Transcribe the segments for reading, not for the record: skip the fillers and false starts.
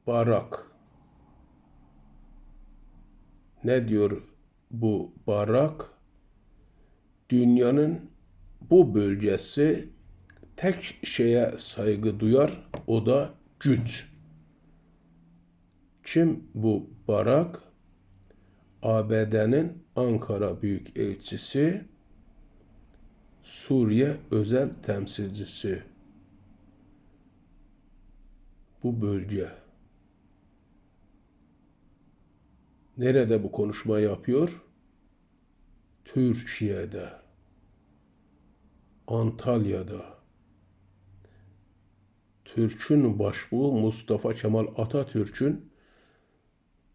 Barak. Ne diyor bu Barak? Dünyanın bu bölgesi tek şeye saygı duyar, o da güç. Kim bu Barak? ABD'nin Ankara Büyükelçisi, Suriye özel temsilcisi. Bu bölge. Nerede bu konuşma yapıyor? Türkiye'de. Antalya'da. Türk'ün başbuğu Mustafa Kemal Atatürk'ün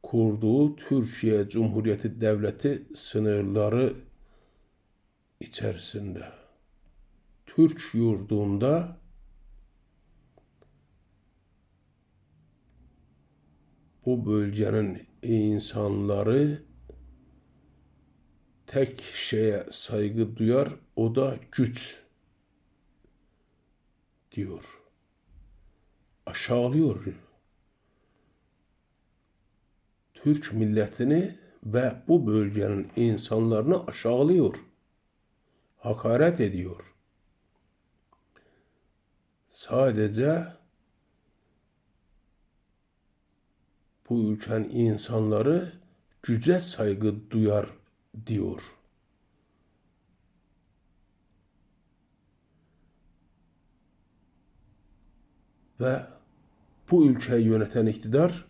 kurduğu Türkiye Cumhuriyeti Devleti sınırları içerisinde. Türk yurdunda bu bölgenin insanları tek şeye saygı duyar, o da güç diyor. Aşağılıyor Türk milletini ve bu bölgenin insanlarını aşağılıyor. Hakaret ediyor. Sadece bu ülkenin insanları güce saygı duyar diyor. Ve bu ülkeyi yöneten iktidar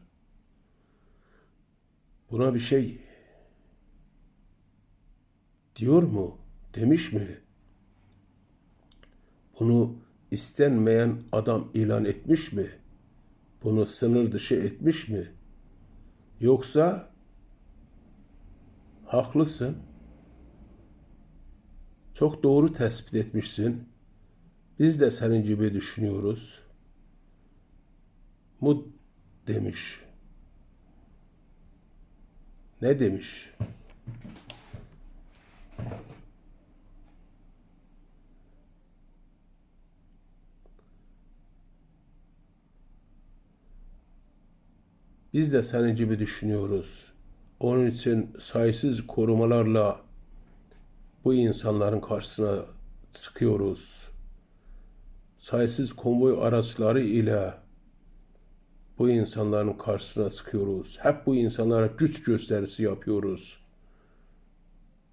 buna bir şey diyor mu? Demiş mi? Bunu istenmeyen adam ilan etmiş mi? Bunu sınır dışı etmiş mi? Yoksa haklısın, çok doğru tespit etmişsin, biz de senin gibi düşünüyoruz mu demiş. Ne demiş? Biz de senin gibi düşünüyoruz. Onun için sayısız korumalarla bu insanların karşısına çıkıyoruz. Sayısız konvoy araçları ile bu insanların karşısına çıkıyoruz. Hep bu insanlara güç gösterisi yapıyoruz.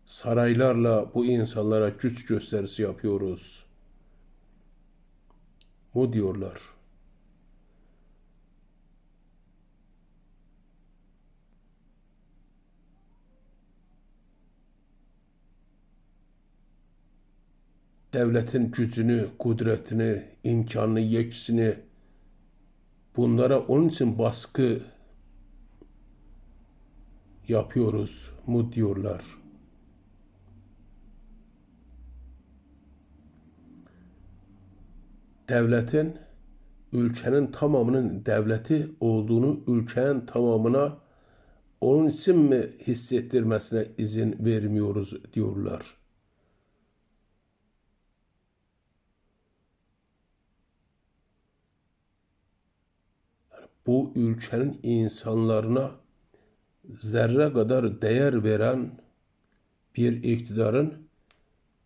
Saraylarla bu insanlara güç gösterisi yapıyoruz mu diyorlar. Devletin gücünü, kudretini, imkanını, yetkisini bunlara onun için baskı yapıyoruz mu diyorlar. Devletin ülkenin tamamının devleti olduğunu ülkenin tamamına onun için mi hissettirmesine izin vermiyoruz diyorlar. Bu ülkenin insanlarına zerre kadar değer veren bir iktidarın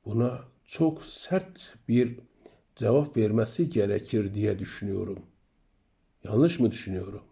buna çok sert bir cevap vermesi gerekir diye düşünüyorum. Yanlış mı düşünüyorum?